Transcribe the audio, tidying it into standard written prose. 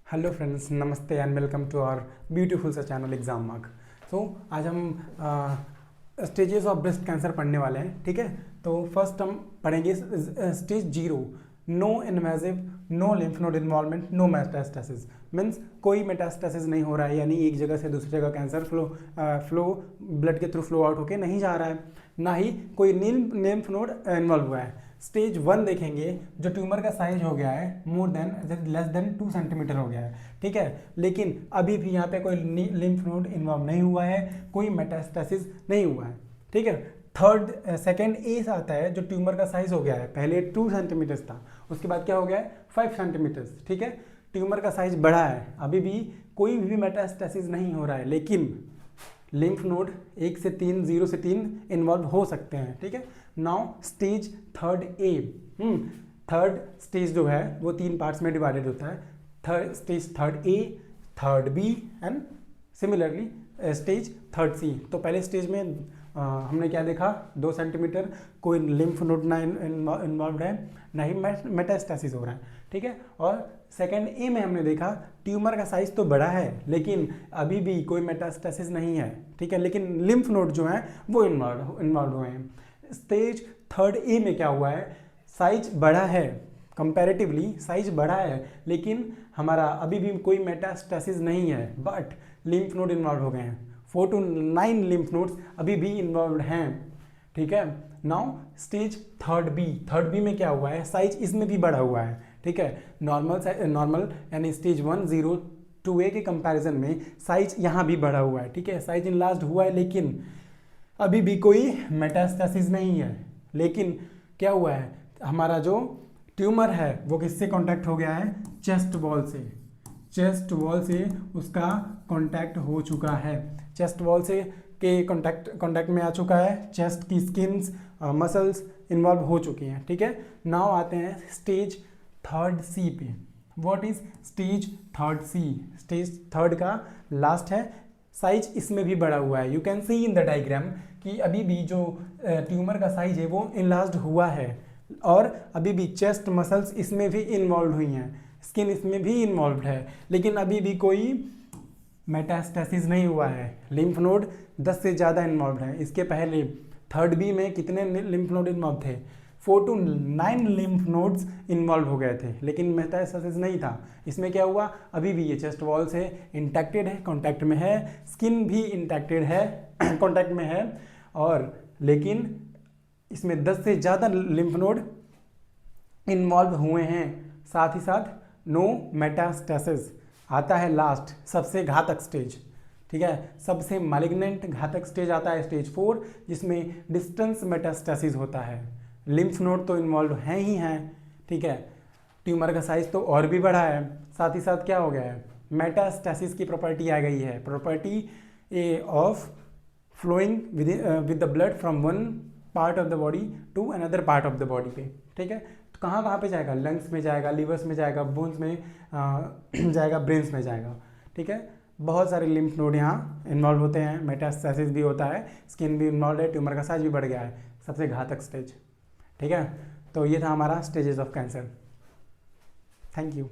Hello friends, नमस्ते and welcome to our beautiful सा channel exam mark. आज हम स्टेजेस ऑफ ब्रेस्ट कैंसर पढ़ने वाले हैं। ठीक है, तो फर्स्ट हम पढ़ेंगे stage 0, no invasive, no lymph node involvement, no metastasis. Means कोई मेटास्टेसिस नहीं हो रहा है, यानी एक जगह से दूसरी जगह कैंसर फ्लो ब्लड के थ्रू फ्लो आउट होके नहीं जा रहा है, ना ही कोई लिम्फ नोड इन्वॉल्व हुआ है। स्टेज 1 देखेंगे, जो ट्यूमर का साइज हो गया है लेस देन 2 सेंटीमीटर हो गया है। ठीक है, लेकिन अभी भी यहाँ पे कोई लिम्फ नोड इन्वॉल्व नहीं हुआ है, कोई मेटास्टेसिस नहीं हुआ है। ठीक है, सेकेंड ए आता है, जो ट्यूमर का साइज हो गया है, पहले 2 सेंटीमीटर था, उसके बाद क्या हो गया है 5 सेंटीमीटर। ठीक है, ट्यूमर का साइज बढ़ा है, अभी भी कोई भी मेटास्टेसिस नहीं हो रहा है, लेकिन लिम्फ नोड 1 से 3, 0 से 3 इन्वॉल्व हो सकते हैं। ठीक है, now stage third A. Third stage जो है वो 3 पार्ट्स में डिवाइडेड होता है। Stage third A, third B and similarly stage third C. तो पहले स्टेज में हमने क्या देखा, 2 सेंटीमीटर, कोई लिम्फ नोड ना इन्वॉल्व है, ना ही मेटास्टेसिस हो रहा है। ठीक है, और सेकेंड ए में हमने देखा ट्यूमर का साइज तो बड़ा है, लेकिन अभी भी कोई मेटास्टेसिस नहीं है। ठीक है, लेकिन लिम्फ नोड जो है वो इन्वॉल्व हुए हैं। स्टेज थर्ड ए में क्या हुआ है, साइज बढ़ा है, कंपैरेटिवली साइज बढ़ा है, लेकिन हमारा अभी भी कोई मेटास्टेसिस नहीं है, बट लिम्फ नोड इन्वॉल्व हो गए हैं। 4 to 9 लिम्फ नोड्स अभी भी इन्वॉल्व हैं। ठीक है, नाउ स्टेज थर्ड बी में क्या हुआ है, साइज इसमें भी बढ़ा हुआ है। ठीक है, नॉर्मल यानी स्टेज 1, 0 टू ए के कंपैरिजन में साइज यहाँ भी बढ़ा हुआ है। ठीक है, साइज इनलार्ज हुआ है, लेकिन अभी भी कोई मेटास्टेसिस नहीं है। लेकिन क्या हुआ है, हमारा जो ट्यूमर है वो किससे कांटेक्ट हो गया है, चेस्ट वॉल से। चेस्ट वॉल से उसका कांटेक्ट हो चुका है, चेस्ट वॉल से के कांटेक्ट में आ चुका है, चेस्ट की स्किन्स मसल्स इन्वॉल्व हो चुकी हैं। ठीक है, नाउ आते हैं स्टेज थर्ड सी पे। What is stage third C? Stage third का लास्ट है, साइज इसमें भी बढ़ा हुआ है। You can see in the diagram कि अभी भी जो ट्यूमर का साइज है वो इनलार्ज हुआ है, और अभी भी चेस्ट मसल्स इसमें भी इन्वॉल्व हुई हैं, स्किन इसमें भी इन्वॉल्व है, लेकिन अभी भी कोई मेटास्टेसिस नहीं हुआ है। लिम्फ नोड 10 से ज़्यादा इन्वॉल्व है। इसके पहले थर्ड बी में कितने लिम्फ नोड इन्वॉल्व थे, 4 to 9 लिम्फ नोड्स इन्वॉल्व हो गए थे, लेकिन मेटास्टेसिस नहीं था। इसमें क्या हुआ, अभी भी ये चेस्ट वॉल से इंटैक्टेड है, कांटेक्ट में है, स्किन भी इंटैक्टेड है, कांटेक्ट में है, और लेकिन इसमें 10 से ज़्यादा लिम्फ नोड इन्वॉल्व हुए हैं। साथ ही साथ नो मेटास्टेसिस। आता है लास्ट सबसे घातक स्टेज। ठीक है, सबसे मैलिग्नेंट घातक स्टेज आता है स्टेज 4, जिसमें डिस्टेंस मेटास्टेसिस होता है। लिम्फ नोड तो इन्वॉल्व हैं ही हैं। ठीक है, ट्यूमर का साइज तो और भी बढ़ा है, साथ ही साथ क्या हो गया है, मेटास्टेसिस की प्रॉपर्टी आ गई है, property of flowing with the blood from one part of the body to another part of the body पे। ठीक है, तो कहाँ कहाँ पे जाएगा, लंग्स में जाएगा, लिवर्स में जाएगा, बोन्स में जाएगा, ब्रेन्स में जाएगा। ठीक है, बहुत सारे लिम्फ नोड यहाँ इन्वॉल्व होते हैं, मेटास्टेसिस भी होता है, स्किन भी इन्वॉल्व है, ट्यूमर का साइज भी बढ़ गया है, सबसे घातक स्टेज। ठीक है, तो ये था हमारा stages of cancer. Thank you.